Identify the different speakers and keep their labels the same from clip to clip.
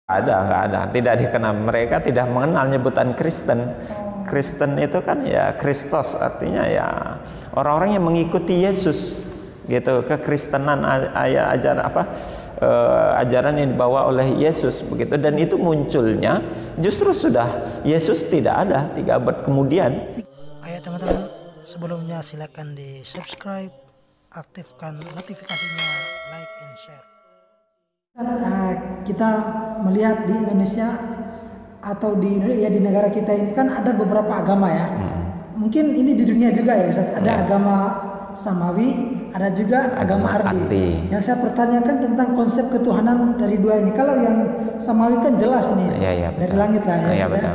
Speaker 1: Nggak ada, tidak dikenal. Mereka tidak mengenal nyebutan Kristen. Kristen itu kan ya Kristos, artinya ya orang-orang yang mengikuti Yesus, gitu. Kekristenan ajaran yang dibawa oleh Yesus, begitu. Dan itu munculnya justru sudah Yesus tidak ada 3 abad kemudian.
Speaker 2: Ayo teman-teman, sebelumnya silakan di subscribe, aktifkan notifikasinya, like and share.
Speaker 3: Kita melihat di Indonesia atau di negara kita ini kan ada beberapa agama ya. Mungkin ini di dunia juga ya Ustaz. Ada agama Samawi, ada juga agama Ardi. Yang saya pertanyakan tentang konsep ketuhanan dari dua ini. Kalau yang Samawi kan jelas ini dari langit lah ya.
Speaker 1: Betul.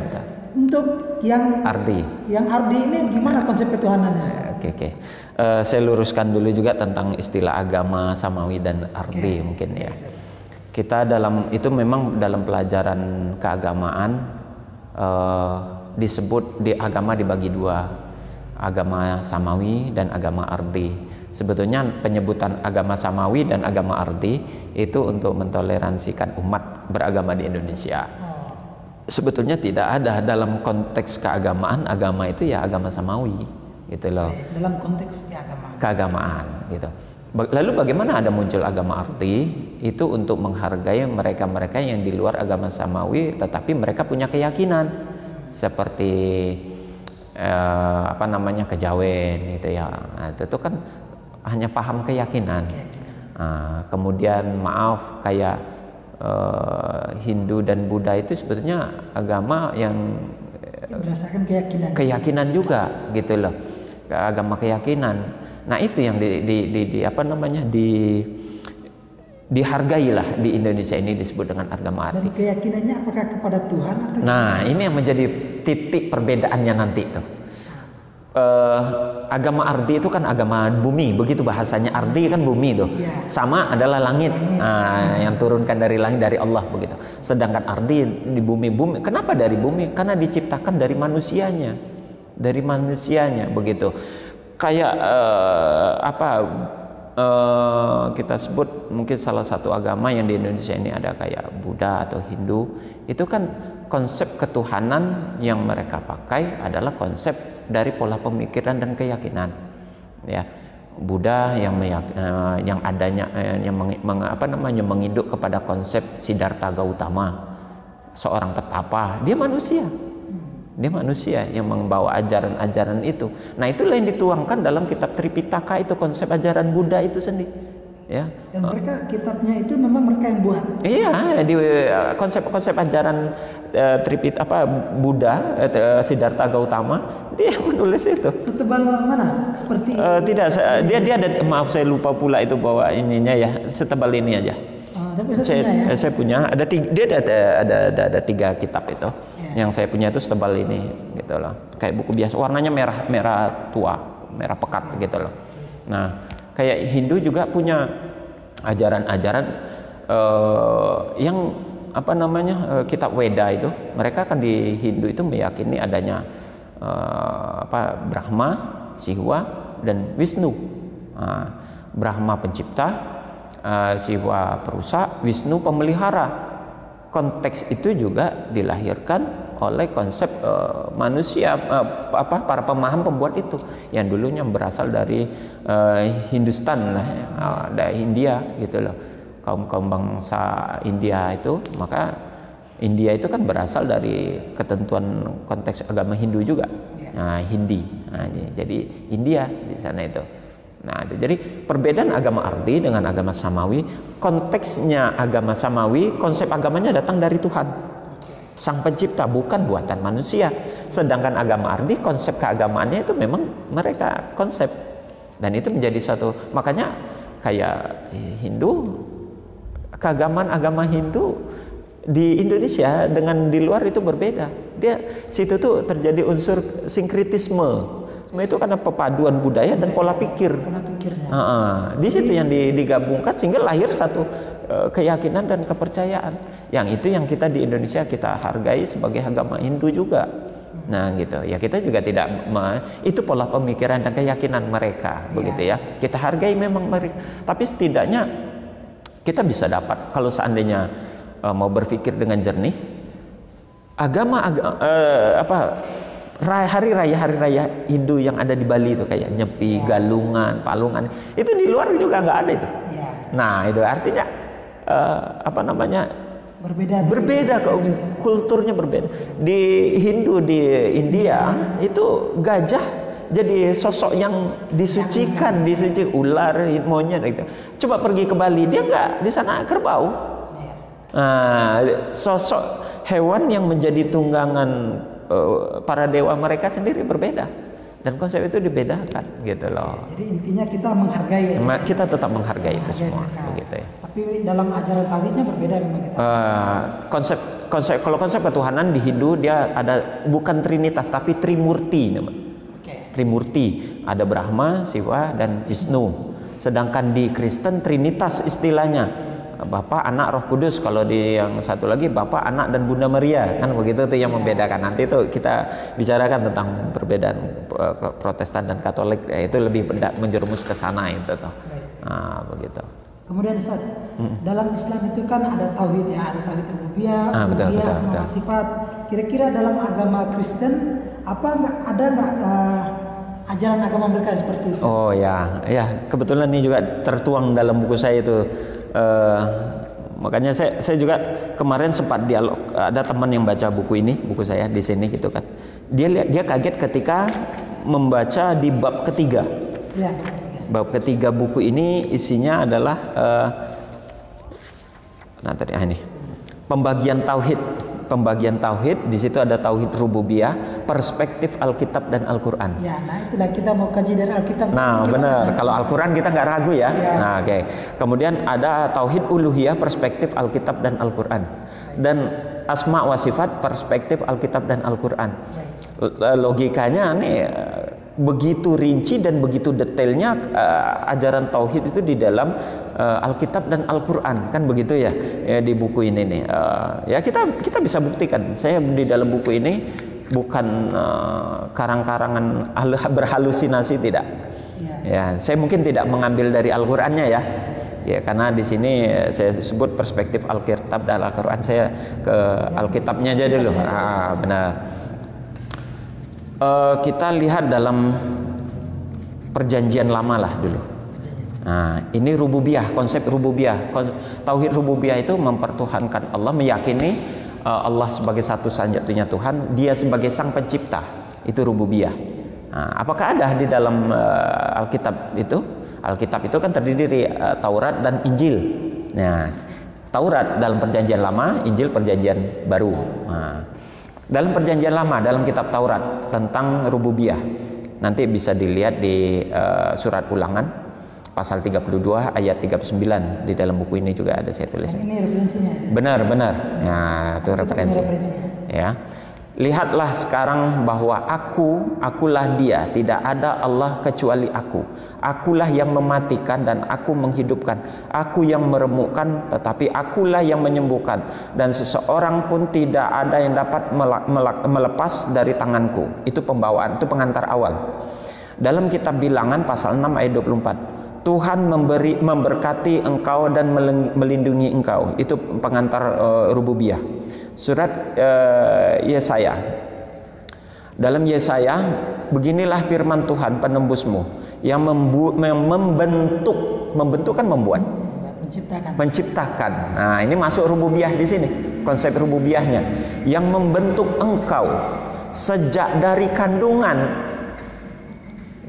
Speaker 3: Untuk yang Ardi ini gimana konsep ketuhanannya Ustaz?
Speaker 1: Oke. Saya luruskan dulu juga tentang istilah agama Samawi dan Ardi mungkin ya. Kita memang dalam pelajaran keagamaan disebut agama dibagi 2, agama Samawi dan agama Ardi. Sebetulnya penyebutan agama Samawi dan agama Ardi itu untuk mentoleransikan umat beragama di Indonesia. Sebetulnya tidak ada dalam konteks keagamaan, agama itu ya agama Samawi gitu loh.
Speaker 3: Dalam konteks
Speaker 1: keagamaan gitu. Lalu bagaimana ada muncul agama Ardi? Itu untuk menghargai mereka-mereka yang di luar agama Samawi tetapi mereka punya keyakinan seperti kejawen gitu ya. Nah, itu kan hanya paham keyakinan. Kemudian kayak Hindu dan Buddha itu sebetulnya agama yang
Speaker 3: berdasarkan
Speaker 1: keyakinan juga gitu loh. Agama keyakinan. Nah itu yang dihargailah di Indonesia ini disebut dengan agama Ardi.
Speaker 3: Dan keyakinannya apakah kepada Tuhan atau
Speaker 1: ini yang menjadi titik perbedaannya nanti tuh. Agama Ardi itu kan agama bumi, begitu bahasanya. Ardi kan bumi tuh. Sama adalah langit. Yang turunkan dari langit dari Allah begitu. Sedangkan Ardi di bumi. Kenapa dari bumi? Karena diciptakan dari manusianya. Begitu. Kayak kita sebut mungkin salah satu agama yang di Indonesia ini ada kayak Buddha atau Hindu, itu kan konsep ketuhanan yang mereka pakai adalah konsep dari pola pemikiran dan keyakinan ya. Buddha yang adanya menginduk kepada konsep Siddhartha Gautama, seorang petapa, dia manusia yang membawa ajaran-ajaran itu. Nah itulah yang dituangkan dalam kitab Tripitaka, itu konsep ajaran Buddha itu sendiri ya.
Speaker 3: Dan mereka kitabnya itu memang mereka yang buat.
Speaker 1: Iya, di konsep-konsep ajaran Buddha, Siddhartha Gautama, dia menulis itu.
Speaker 3: Setebal mana? Seperti
Speaker 1: tidak, dia ada, maaf saya lupa pula itu bahwa ininya ya, setebal ini aja. Saya punya ada 3 kitab itu. Yang saya punya itu setebal ini gitu loh. Kayak buku biasa, warnanya merah tua, merah pekat gitu loh. Nah, kayak Hindu juga punya ajaran-ajaran yang kitab Weda itu. Mereka kan di Hindu itu meyakini adanya Brahma, Siwa dan Wisnu. Brahma pencipta, Siwa perusak, Wisnu pemelihara. Konteks itu juga dilahirkan oleh konsep manusia, para pemaham pembuat itu yang dulunya berasal dari Hindustan lah, dari India gitu loh, kaum bangsa India itu. Maka India itu kan berasal dari ketentuan konteks agama Hindu juga, Hindi. Jadi India di sana itu. Nah, jadi perbedaan agama Ardi dengan agama Samawi, konteksnya agama Samawi, konsep agamanya datang dari Tuhan, Sang Pencipta, bukan buatan manusia. Sedangkan agama Ardi, konsep keagamaannya itu memang mereka konsep. Dan itu menjadi satu, makanya kayak Hindu, keagamaan agama Hindu di Indonesia dengan di luar itu berbeda. Situ tuh terjadi unsur sinkritisme. Itu karena pepaduan budaya dan pola pikir. Di situ yang digabungkan sehingga lahir satu keyakinan dan kepercayaan. Yang itu yang kita di Indonesia kita hargai sebagai agama Hindu juga. Nah gitu ya, kita juga tidak itu pola pemikiran dan keyakinan mereka begitu ya. Kita hargai memang mereka, tapi setidaknya kita bisa dapat kalau seandainya mau berpikir dengan jernih, hari raya Hindu yang ada di Bali itu kayak Nyepi, Galungan, Palungan, itu di luar juga nggak ada itu. Nah itu artinya berbeda kok, kulturnya berbeda. Di Hindu di India itu gajah jadi sosok yang disucikan, ular, monyet gitu. Coba pergi ke Bali, dia nggak, di sana kerbau. Sosok hewan yang menjadi tunggangan para dewa mereka sendiri berbeda, dan konsep itu dibedakan gitu loh.
Speaker 3: Jadi intinya kita menghargai ya.
Speaker 1: Kita tetap menghargai itu semua begitu ya.
Speaker 3: Tapi dalam ajaran tauhidnya berbeda memang kita.
Speaker 1: Kalau konsep ketuhanan di Hindu dia ada bukan trinitas tapi trimurti namanya. Trimurti, ada Brahma, Siwa, dan Wisnu. Sedangkan di Kristen trinitas istilahnya, Bapa, Anak, Roh Kudus. Kalau di yang satu lagi Bapa, Anak, dan Bunda Maria, kan begitu tuh yang membedakan. Nanti itu kita bicarakan tentang perbedaan Protestan dan Katolik, itu lebih menjerumus ke sana itu tuh. Nah, begitu.
Speaker 3: Kemudian Ustaz, dalam Islam itu kan ada tauhid ya, ada tauhid rububiyah, uluhiyah, asma wa sifat. Kira-kira dalam agama Kristen ada nggak ajaran agama mereka seperti itu?
Speaker 1: Oh ya, kebetulan ini juga tertuang dalam buku saya itu. Makanya saya juga kemarin sempat dialog, ada teman yang baca buku saya di sini gitu kan. Dia kaget ketika membaca di bab ketiga. Bab ketiga buku ini isinya adalah ini pembagian tauhid. Di situ ada tauhid rububiyah, perspektif Alkitab dan Al-Qur'an.
Speaker 3: Ya, nah itulah kita mau kaji dari Alkitab.
Speaker 1: Nah, benar. Kalau Al-Qur'an kita nggak ragu ya. Nah, oke. Kemudian ada tauhid uluhiyah, perspektif Alkitab dan Al-Qur'an. Dan asma wa sifat, perspektif Alkitab dan Al-Qur'an. Logikanya nih begitu rinci dan begitu detailnya ajaran tauhid itu di dalam Alkitab dan Al-Qur'an, kan begitu ya, di buku ini nih. Ya kita bisa buktikan. Saya di dalam buku ini bukan karang-karangan berhalusinasi, tidak. Ya, saya mungkin tidak mengambil dari Al-Qur'annya ya. Ya, karena di sini saya sebut perspektif Alkitab dan Al-Qur'an, saya ke Alkitabnya aja dulu. Benar. Kita lihat dalam perjanjian lama lah dulu. Nah, ini rububiyah, konsep rububiyah. Tauhid rububiyah itu mempertuhankan Allah, meyakini Allah sebagai satu-satunya Tuhan, Dia sebagai Sang Pencipta. Itu rububiyah. Nah, apakah ada di dalam Alkitab itu? Alkitab itu kan terdiri dari Taurat dan Injil. Nah, Taurat dalam perjanjian lama, Injil perjanjian baru. Nah, dalam perjanjian lama, dalam kitab Taurat tentang rububiyah, nanti bisa dilihat di surat Ulangan pasal 32 ayat 39. Di dalam buku ini juga ada saya tulis.
Speaker 3: Ini referensinya.
Speaker 1: Benar. Nah, itu referensi. Ya. Lihatlah sekarang bahwa akulah Dia, tidak ada Allah kecuali aku. Akulah yang mematikan dan aku menghidupkan. Aku yang meremukkan, tetapi akulah yang menyembuhkan. Dan seseorang pun tidak ada yang dapat melepas dari tanganku. Itu pembawaan, itu pengantar awal. Dalam kitab Bilangan pasal 6 ayat 24. Tuhan memberkati engkau dan melindungi engkau. Itu pengantar rububiyah. Surat Yesaya. Dalam Yesaya, beginilah firman Tuhan penembusmu yang membentuk kan membuat, menciptakan. Nah, ini masuk rububiyah di sini, konsep rububiyahnya, yang membentuk engkau sejak dari kandungan.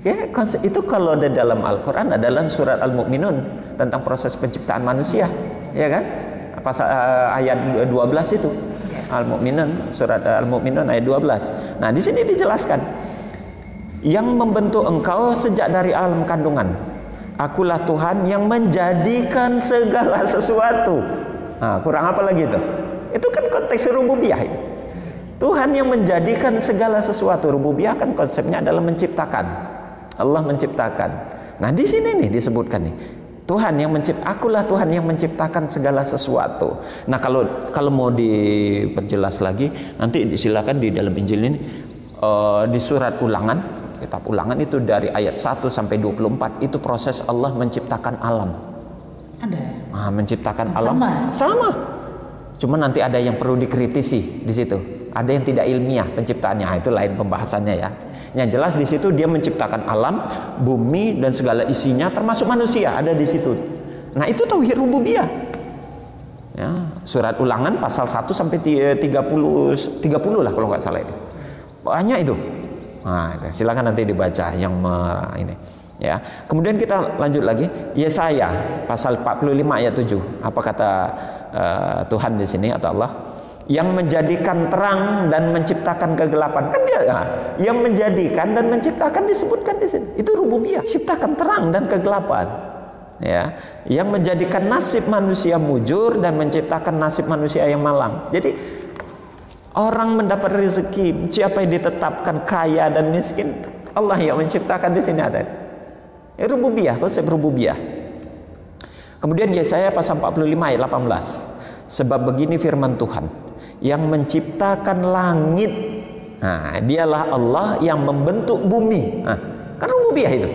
Speaker 1: Oke, konsep itu kalau ada dalam Al-Qur'an, adalah surat Al-Mu'minun tentang proses penciptaan manusia, ya kan? Pasal ayat 12 itu. Al-Mu'minun, surat Al-Mu'minun ayat 12. Nah, di sini dijelaskan yang membentuk engkau sejak dari alam kandungan. Akulah Tuhan yang menjadikan segala sesuatu. Nah, kurang apa lagi itu? Itu kan konteks rububiyah. Tuhan yang menjadikan segala sesuatu. Rububiyah kan konsepnya adalah menciptakan. Allah menciptakan. Nah, di sini nih disebutkan nih. Tuhan yang akulah Tuhan yang menciptakan segala sesuatu. Nah, kalau mau diperjelas lagi, nanti silakan di dalam Injil ini di surat Ulangan, kitab Ulangan itu dari ayat 1 sampai 24 itu proses Allah menciptakan alam.
Speaker 3: Ada.
Speaker 1: Menciptakan alam. Sama. Cuma nanti ada yang perlu dikritisi di situ. Ada yang tidak ilmiah penciptaannya. Itu lain pembahasannya ya. Yang jelas di situ dia menciptakan alam, bumi dan segala isinya termasuk manusia ada di situ. Nah, itu tauhid rububiyah. Ya, surat Ulangan pasal 1 sampai 30 lah kalau nggak salah itu. Banyak itu. Nah, itu. Silakan nanti dibaca yang ini. Ya. Kemudian kita lanjut lagi, Yesaya pasal 45 ayat 7. Apa kata Tuhan di sini atau Allah? Yang menjadikan terang dan menciptakan kegelapan. Kan dia yang menjadikan dan menciptakan disebutkan di sini. Itu rububiyah, ciptakan terang dan kegelapan. Ya, yang menjadikan nasib manusia mujur dan menciptakan nasib manusia yang malang. Jadi orang mendapat rezeki, siapa yang ditetapkan kaya dan miskin? Allah yang menciptakan di sini ada. Rububiyah, konsep rububiyah. Kemudian Yesaya pasal 45 ayat 18. Sebab begini firman Tuhan, yang menciptakan langit. Nah, dialah Allah yang membentuk bumi. Nah, kan rububiyah itu.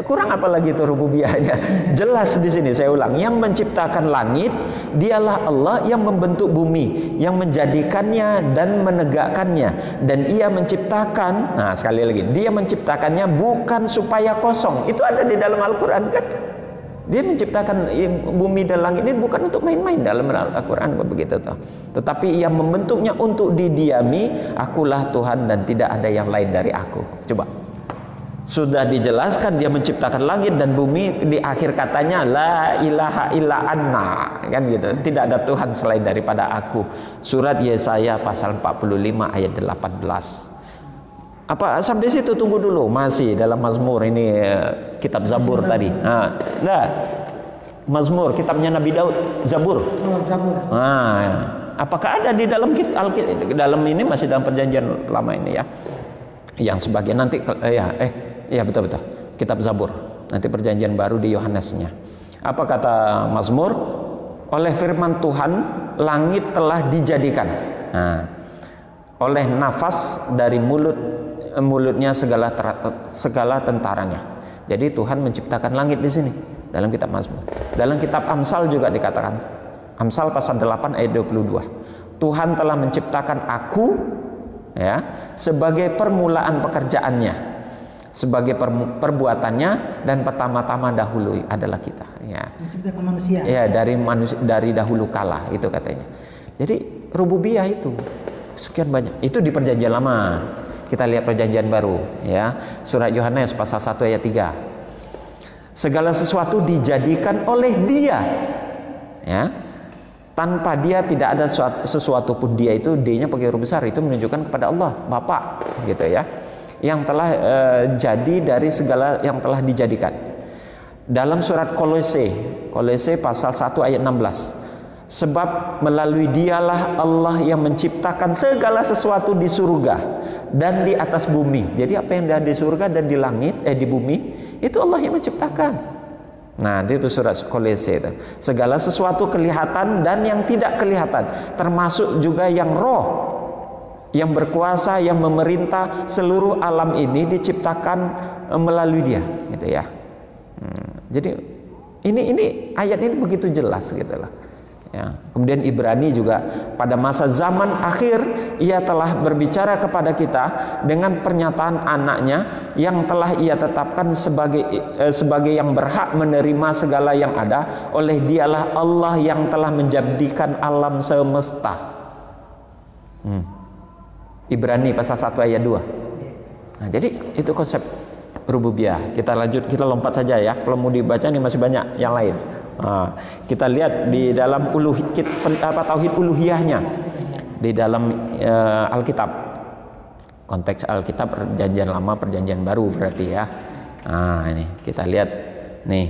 Speaker 1: Kurang apa lagi itu rububiyahnya? Jelas di sini saya ulang, yang menciptakan langit, dialah Allah yang membentuk bumi, yang menjadikannya dan menegakkannya. Dan ia menciptakan, nah sekali lagi, dia menciptakannya bukan supaya kosong. Itu ada di dalam Al-Quran kan? Dia menciptakan bumi dan langit ini bukan untuk main-main dalam Al-Quran begitu toh. Tetapi ia membentuknya untuk didiami. Akulah Tuhan dan tidak ada yang lain dari aku. Coba. Sudah dijelaskan dia menciptakan langit dan bumi, di akhir katanya la ilaha illa anna, kan gitu. Tidak ada Tuhan selain daripada aku. Surat Yesaya pasal 45 ayat 18. Apa sampai situ tunggu dulu, masih dalam Mazmur ini kitab Zabur tadi. Nah, enggak. Mazmur kitabnya Nabi Daud, Zabur.
Speaker 3: Oh, Zabur.
Speaker 1: Nah, apakah ada di dalam dalam ini masih dalam perjanjian lama ini ya? Yang sebagian nanti ya betul kitab Zabur. Nanti perjanjian baru di Yohanesnya. Apa kata Mazmur? Oleh firman Tuhan langit telah dijadikan. Nah, oleh nafas dari mulutnya segala tentaranya. Jadi Tuhan menciptakan langit di sini dalam kitab Mazmur. Dalam kitab Amsal juga dikatakan. Amsal pasal 8 ayat 22. Tuhan telah menciptakan aku ya sebagai permulaan pekerjaannya, sebagai perbuatannya, dan pertama-tama dahulu adalah kita ya.
Speaker 3: Menciptakan manusia.
Speaker 1: Ya, dari dahulu kala itu katanya. Jadi rububiyah itu sekian banyak. Itu di perjanjian lama. Kita lihat perjanjian baru ya. Surat Yohanes pasal 1 ayat 3. Segala sesuatu dijadikan oleh Dia. Ya. Tanpa Dia tidak ada sesuatu pun. Dia itu D-nya pakai huruf besar, itu menunjukkan kepada Allah, Bapa gitu ya. Yang telah jadi dari segala yang telah dijadikan. Dalam surat Kolose pasal 1 ayat 16. Sebab melalui Dialah Allah yang menciptakan segala sesuatu di surga dan di atas bumi. Jadi apa yang ada di surga dan di langit, di bumi, itu Allah yang menciptakan. Nah, itu surat Kolose itu. Segala sesuatu kelihatan dan yang tidak kelihatan, termasuk juga yang roh, yang berkuasa, yang memerintah seluruh alam ini diciptakan melalui Dia, gitu ya. Jadi ini ayat ini begitu jelas gitu lah. Ya. Kemudian Ibrani juga, pada masa zaman akhir Ia telah berbicara kepada kita dengan pernyataan anaknya yang telah Ia tetapkan sebagai yang berhak menerima segala yang ada. Oleh Dialah Allah yang telah menjadikan alam semesta. Ibrani pasal 1 ayat 2. Nah, jadi itu konsep rububiyah. Kita lanjut, kita lompat saja ya. Kalau mau dibaca ini masih banyak yang lain. Nah, kita lihat di dalam tauhid uluhiyahnya di dalam Alkitab. Konteks Alkitab perjanjian lama, perjanjian baru berarti ya. Nah, ini kita lihat nih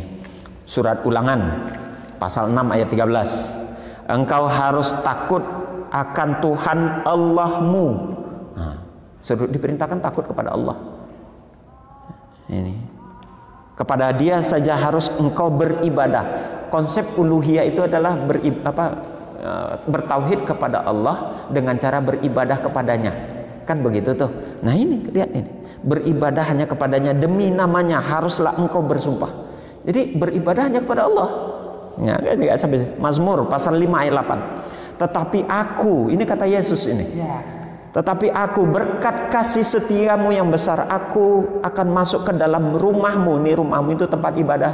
Speaker 1: surat Ulangan pasal 6 ayat 13. Engkau harus takut akan Tuhan Allahmu. Nah, diperintahkan takut kepada Allah. Ini kepada Dia saja harus engkau beribadah. Konsep uluhiyah itu adalah bertauhid kepada Allah dengan cara beribadah kepadanya. Kan begitu tuh. Nah ini, lihat ini. Beribadah hanya kepadanya demi namanya, haruslah engkau bersumpah. Jadi beribadah hanya kepada Allah. Ya, enggak sampai. Mazmur pasal 5 ayat 8. Tetapi aku, ini kata Yesus ini.
Speaker 3: Ya.
Speaker 1: Tetapi aku berkat kasih setiamu yang besar, aku akan masuk ke dalam rumahmu. Nih rumahmu itu tempat ibadah.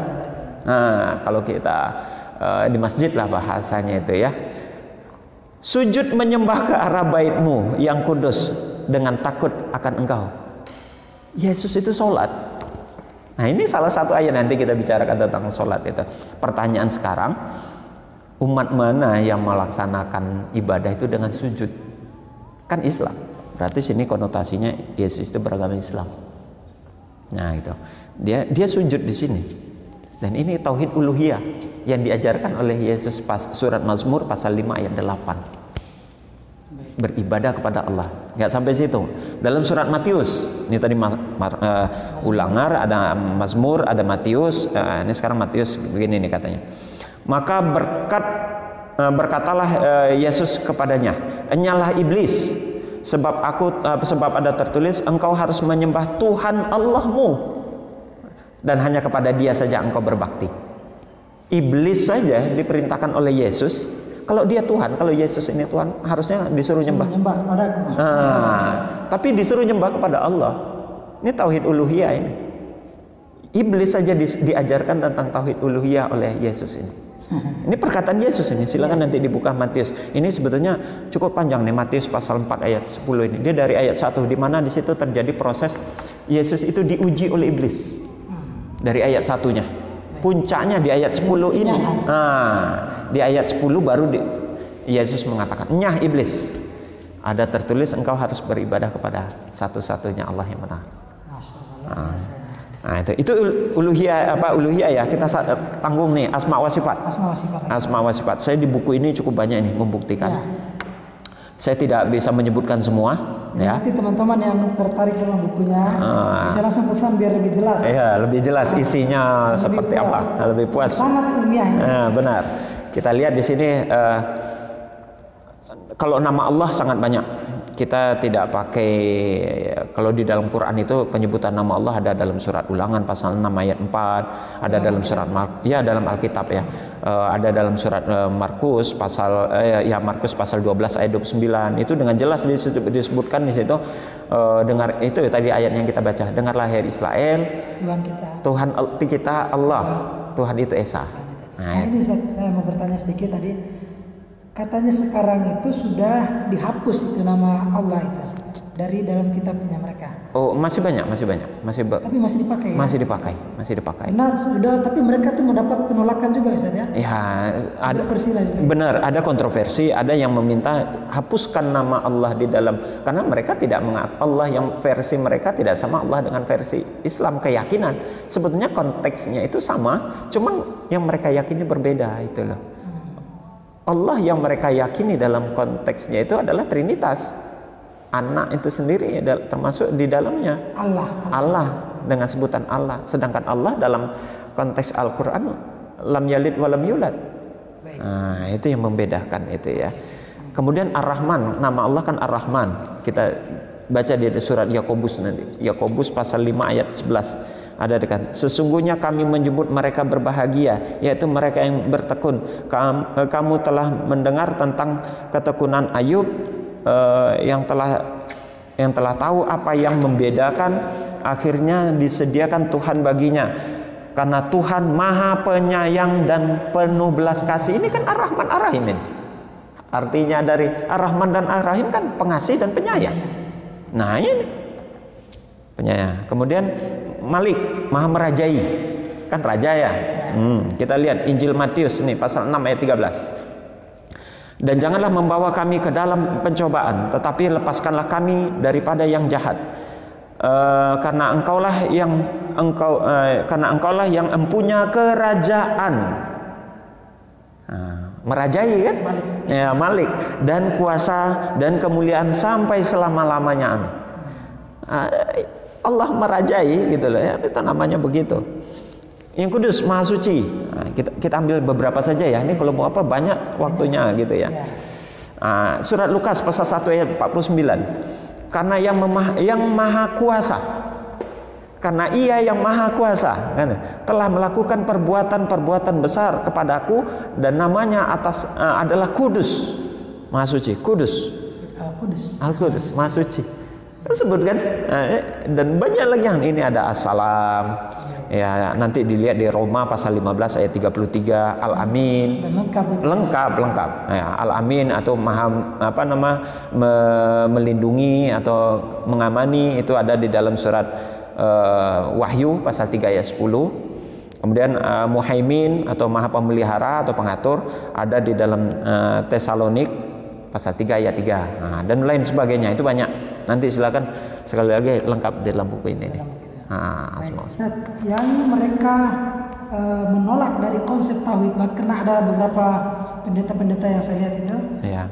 Speaker 1: Nah, kalau kita di masjid lah bahasanya itu ya. Sujud menyembah ke arah baitmu yang kudus dengan takut akan engkau. Yesus itu sholat. Nah, ini salah satu ayat, nanti kita bicarakan tentang sholat itu. Pertanyaan sekarang, umat mana yang melaksanakan ibadah itu dengan sujud? Kan Islam. Berarti sini konotasinya Yesus itu beragama Islam. Nah, itu. Dia sujud di sini. Dan ini tauhid uluhiyah yang diajarkan oleh Yesus pas surat Mazmur pasal 5 ayat 8. Beribadah kepada Allah. Nggak sampai situ. Dalam surat Matius, ini tadi Ulangar, ada Mazmur, ada Matius. Ini sekarang Matius begini nih katanya. Maka berkatalah Yesus kepadanya, "Enyalah iblis, sebab ada tertulis, engkau harus menyembah Tuhan Allahmu, dan hanya kepada Dia saja engkau berbakti." Iblis saja diperintahkan oleh Yesus. Kalau dia Tuhan, kalau Yesus ini Tuhan, harusnya disuruh nyembah. Tapi disuruh nyembah kepada Allah. Ini tauhid uluhiyah ini. Iblis saja diajarkan tentang tauhid uluhiyah oleh Yesus ini. Ini perkataan Yesus ini. Silakan nanti dibuka Matius. Ini sebetulnya cukup panjang nih, Matius pasal 4 ayat 10 ini. Dia dari ayat 1 di mana di situ terjadi proses Yesus itu diuji oleh iblis. Dari ayat 1-nya. Puncaknya di ayat 10 ini. Di ayat 10 baru Yesus mengatakan, "Nyah iblis, ada tertulis engkau harus beribadah kepada satu-satunya Allah yang benar." Nah, itu uluhiyah ya. Kita tanggung nih asma wa sifat. Asma wa sifat. Saya di buku ini cukup banyak nih membuktikan. Ya. Saya tidak bisa menyebutkan semua. Ya.
Speaker 3: Nanti teman-teman yang tertarik sama bukunya bisa langsung pesan biar lebih jelas.
Speaker 1: Iya, lebih jelas isinya lebih seperti puas. Apa, lebih puas.
Speaker 3: Sangat ilmiah.
Speaker 1: Benar. Kita lihat di sini kalau nama Allah sangat banyak. Kita tidak pakai, kalau di dalam Quran itu penyebutan nama Allah ada dalam surat Ulangan pasal 6 ayat 4, ada dalam surat dalam Alkitab ya. Ada dalam surat Markus pasal Markus pasal 12 ayat 29. Itu dengan jelas disebutkan di situ, dengar itu tadi ayat yang kita baca, dengarlah hai Israel, Tuhan kita Allah, Tuhan itu Esa.
Speaker 3: Nah, ini saya mau bertanya sedikit tadi. Katanya sekarang itu sudah dihapus itu nama Allah itu dari dalam kitabnya mereka.
Speaker 1: Oh, masih banyak.
Speaker 3: Tapi masih dipakai. Ya?
Speaker 1: Masih dipakai.
Speaker 3: Nah, sudah, tapi mereka tuh mendapat penolakan juga Ustaz ya?
Speaker 1: Ya, ada
Speaker 3: kontroversi lah juga.
Speaker 1: Benar, ada kontroversi, ada yang meminta hapuskan nama Allah di dalam, karena mereka tidak mengaku Allah yang versi mereka tidak sama Allah dengan versi Islam keyakinan. Sebetulnya konteksnya itu sama, cuman yang mereka yakini berbeda itu loh. Allah yang mereka yakini dalam konteksnya itu adalah Trinitas. Anak itu sendiri termasuk di dalamnya. Allah dengan sebutan Allah. Sedangkan Allah dalam konteks Al-Quran lam yalid wa lam yulad. Nah, itu yang membedakan itu ya. Kemudian Ar-Rahman, nama Allah kan Ar-Rahman. Kita baca di surat Yakobus nanti. Yakobus pasal 5 ayat 11. Ada dekat, sesungguhnya kami menyebut mereka berbahagia, yaitu mereka yang bertekun. Kamu telah mendengar tentang ketekunan Ayub, yang telah tahu apa yang membedakan, akhirnya disediakan Tuhan baginya, karena Tuhan Maha Penyayang dan penuh belas kasih. Ini kan Ar-Rahman Ar-Rahim ini. Artinya dari Ar-Rahman dan Ar-Rahim kan pengasih dan penyayang. Nah, ini penyayang. Kemudian Malik, Maha Merajai, kan raja ya. Kita lihat Injil Matius nih pasal 6 ayat 13. Dan janganlah membawa kami ke dalam pencobaan, tetapi lepaskanlah kami daripada yang jahat. Karena engkaulah yang empunya kerajaan. Merajai kan? Ya, Malik, dan kuasa dan kemuliaan sampai selama-lamanya. Amin. Allah merajai gitu loh ya, itu namanya begitu. Yang kudus, maha suci. Nah, kita ambil beberapa saja ya. Ini kalau mau apa banyak waktunya gitu ya. Surat Lukas pasal 1 ayat 49. Karena yang maha kuasa. karena Ia yang Maha Kuasa telah melakukan perbuatan-perbuatan besar kepadaku, dan namanya adalah Kudus, Maha Suci. Kudus, Al-Qudus, Maha Suci. Sebutkan, dan banyak lagi yang ini ada As-Salam. Ya, nanti dilihat di Roma pasal 15 ayat 33, Al-Amin. Lengkap. Ya, Al-Amin atau melindungi atau mengamani, itu ada di dalam surat Wahyu pasal 3 ayat 10. Kemudian Muhaimin atau Maha Pemelihara atau Pengatur ada di dalam Tesalonik pasal 3 ayat 3. Dan lain sebagainya, itu banyak. Nanti silakan sekali lagi lengkap di dalam buku ini.
Speaker 3: Ustaz, yang mereka menolak dari konsep tauhid, bahkan ada beberapa pendeta-pendeta yang saya lihat itu,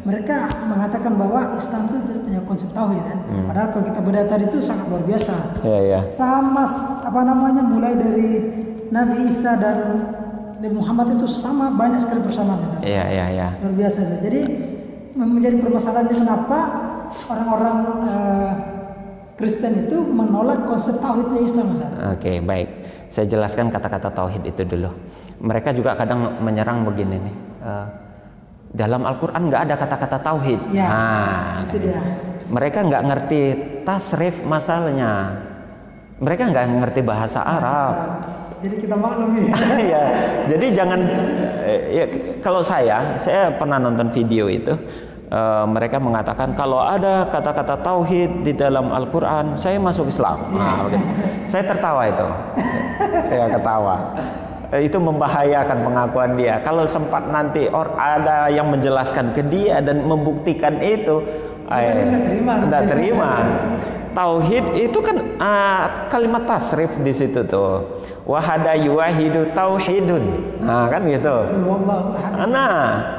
Speaker 3: mereka mengatakan bahwa Islam itu tidak punya konsep tauhid kan. Padahal kalau kita bedah tadi itu sangat luar biasa. Sama mulai dari Nabi Isa dan Muhammad itu sama, banyak sekali persamaan itu. Luar biasa. Jadi menjadi permasalahannya kenapa orang-orang Kristen itu menolak konsep tauhidnya Islam, Ustaz.
Speaker 1: Oke, baik. Saya jelaskan kata-kata tauhid itu dulu. Mereka juga kadang menyerang begini nih. Dalam Al-Quran nggak ada kata-kata tauhid.
Speaker 3: Itu dia.
Speaker 1: Mereka nggak ngerti tasrif masalahnya. Mereka nggak ngerti bahasa Arab.
Speaker 3: Jadi kita maklumi.
Speaker 1: Ya, jadi jangan. Kalau saya pernah nonton video itu. Mereka mengatakan kalau ada kata-kata tauhid di dalam Al-Quran, saya masuk Islam. Saya tertawa itu. Saya ketawa. Itu membahayakan pengakuan dia. Kalau sempat nanti ada yang menjelaskan ke dia dan membuktikan itu, tidak terima. Tauhid itu kan kalimat tasrif di situ tuh. Wahada yuwahidu tauhidun. Kan gitu.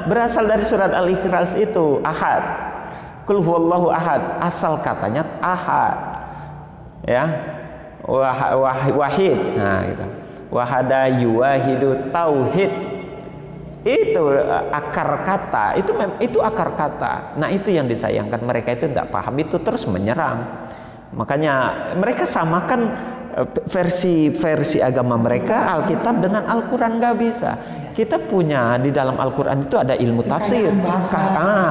Speaker 1: Berasal dari surat Al-Ikhlas itu, ahad. Qul huwallahu ahad, asal katanya ahad. Ya. Wahid. Gitu. Wahada yuwahidu tauhid. Itu akar kata, itu akar kata. Nah, itu yang disayangkan, mereka itu tidak paham, itu terus menyerang. Makanya mereka samakan versi agama mereka, Alkitab dengan Al-Quran, nggak bisa. Kita punya di dalam Al-Quran itu ada ilmu tafsir,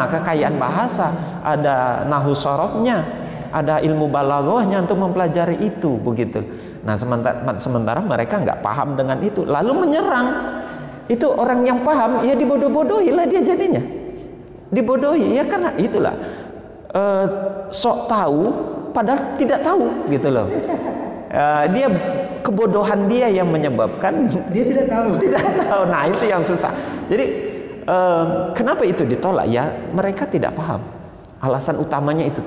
Speaker 1: kekayaan bahasa, ada nahu sorofnya, ada ilmu balaghahnya untuk mempelajari itu, begitu. Nah, sementara mereka nggak paham dengan itu, lalu menyerang. Itu orang yang paham, ya dibodoh-bodohi lah dia jadinya. Dibodohi, ya karena itulah sok tahu padahal tidak tahu, gitu loh. Dia kebodohan dia yang menyebabkan
Speaker 3: dia tidak tahu.
Speaker 1: Nah, itu yang susah. Jadi kenapa itu ditolak? Ya mereka tidak paham. Alasan utamanya itu.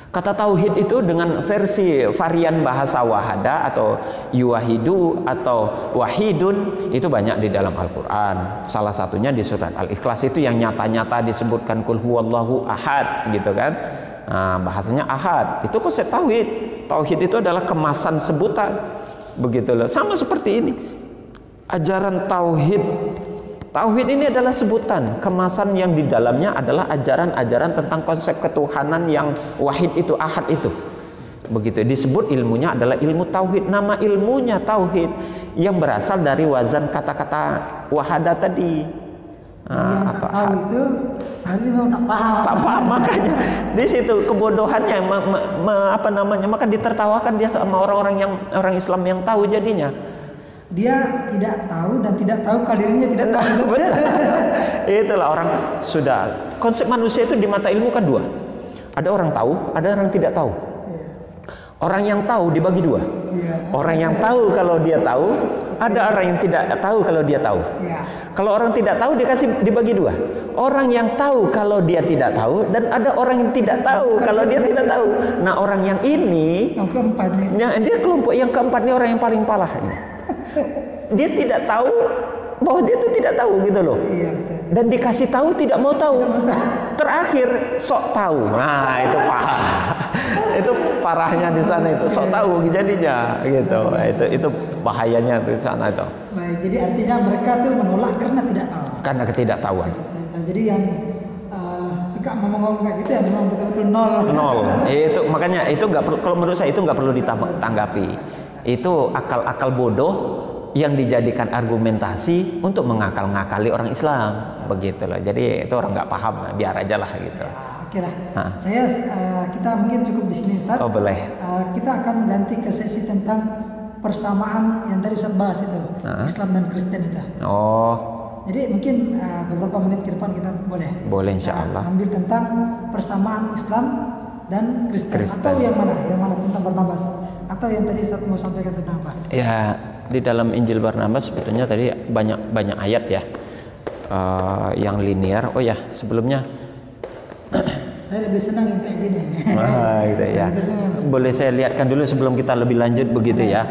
Speaker 1: Kata tauhid itu dengan versi varian bahasa wahada atau yuwahidu atau wahidun itu banyak di dalam Al-Quran. Salah satunya di surat Al-Ikhlas itu yang nyata-nyata disebutkan Qul huwallahu ahad, gitu kan. Bahasanya ahad, itu konsep tauhid. Tauhid itu adalah kemasan sebutan, begitu loh. Sama seperti ini, ajaran tauhid. Tauhid ini adalah sebutan, kemasan yang di dalamnya adalah ajaran-ajaran tentang konsep ketuhanan yang wahid itu, ahad itu. Begitu disebut ilmunya adalah ilmu tauhid. Nama ilmunya tauhid yang berasal dari wazan kata-kata wahada tadi.
Speaker 3: Tahu itu nanti mau tak paham.
Speaker 1: Makanya di situ kebodohannya, maka ditertawakan dia sama orang Islam yang tahu jadinya.
Speaker 3: Dia tidak tahu dan tidak tahu kalau dirinya tidak tahu.
Speaker 1: Itulah orang sudah. Konsep manusia itu di mata ilmu kan dua. Ada orang tahu, ada orang tidak tahu. Orang yang tahu dibagi dua. Orang yang tahu kalau dia tahu, ada orang yang tidak tahu kalau dia tahu. Kalau orang tidak tahu dibagi dua. Orang yang tahu kalau dia tidak tahu, dan ada orang yang tidak tahu kalau dia tidak tahu. Nah, orang yang ini,
Speaker 3: yang keempat nih.
Speaker 1: Dia kelompok yang keempat ini, orang yang paling parah ini. Dia tidak tahu bahwa dia itu tidak tahu, gitu loh. Dan dikasih tahu tidak mau tahu. Terakhir sok tahu. Nah, itu parah. Itu parahnya di sana itu, sok tahu jadinya, gitu. Itu bahayanya di sana itu.
Speaker 3: Baik, jadi artinya mereka tuh menolak karena tidak tahu.
Speaker 1: Karena ketidaktahuan.
Speaker 3: Jadi yang Maka ngomong kayak gitu ya memang betul-betul nol.
Speaker 1: Nol. Itu makanya itu nggak perlu, kalau menurut saya itu nggak perlu ditanggapi. Itu akal-akal bodoh yang dijadikan argumentasi untuk mengakal-ngakali orang Islam, begitu loh. Jadi itu orang nggak paham, biar aja lah gitu.
Speaker 3: Oke lah. Kita mungkin cukup di sini Ustaz.
Speaker 1: Oh boleh.
Speaker 3: Kita akan ganti ke sesi tentang persamaan yang tadi Ustaz bahas itu, Islam dan Kristen itu.
Speaker 1: Oh.
Speaker 3: Jadi mungkin beberapa menit ke depan kita boleh.
Speaker 1: Boleh insya Allah.
Speaker 3: Ambil tentang persamaan Islam dan Kristen. Atau yang mana? Yang mana tentang Barnabas? Atau yang tadi Ustaz mau sampaikan tentang apa?
Speaker 1: Ya, di dalam Injil Barnabas sebetulnya tadi banyak ayat ya yang linear. Oh ya, sebelumnya
Speaker 3: saya lebih senang yang kayak gini.
Speaker 1: Gitu ya. Boleh saya lihatkan dulu sebelum kita lebih lanjut begitu ya.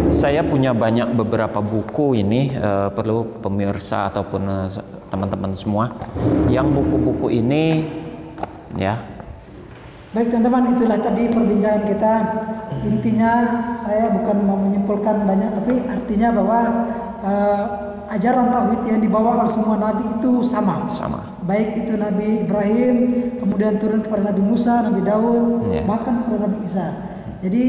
Speaker 1: Saya punya beberapa buku ini, perlu pemirsa ataupun teman-teman semua yang buku-buku ini ya.
Speaker 3: Baik teman-teman, itulah tadi perbincangan kita. Intinya saya bukan mau menyimpulkan banyak, tapi artinya bahwa ajaran tauhid yang dibawa oleh semua nabi itu sama. Baik itu Nabi Ibrahim, kemudian turun kepada Nabi Musa, Nabi Daud, bahkan kepada Nabi Isa. Jadi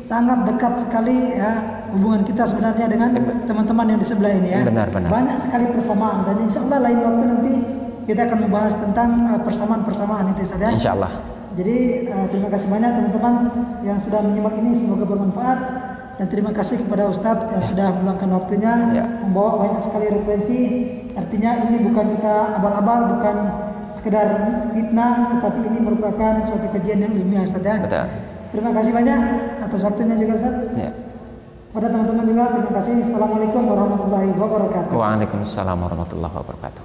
Speaker 3: sangat dekat sekali ya hubungan kita sebenarnya dengan teman-teman yang di sebelah ini ya.
Speaker 1: Benar.
Speaker 3: Banyak sekali persamaan, dan insya Allah lain waktu nanti kita akan membahas tentang persamaan-persamaan itu saja.
Speaker 1: Insya Allah.
Speaker 3: Jadi terima kasih banyak teman-teman yang sudah menyimak ini, semoga bermanfaat, dan terima kasih kepada Ustadz yang sudah meluangkan waktunya membawa banyak sekali referensi. Artinya ini bukan kita abal-abal, bukan sekedar fitnah, tetapi ini merupakan suatu kajian yang ilmiah Ustadz ya.
Speaker 1: Betul.
Speaker 3: Terima kasih banyak atas waktunya juga Ustadz. Pada teman-teman juga terima kasih. Assalamualaikum warahmatullahi wabarakatuh.
Speaker 1: Waalaikumsalam warahmatullahi wabarakatuh.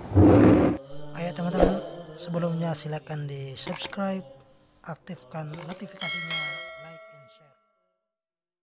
Speaker 2: Ayo teman-teman, sebelumnya silakan di subscribe, aktifkan notifikasinya.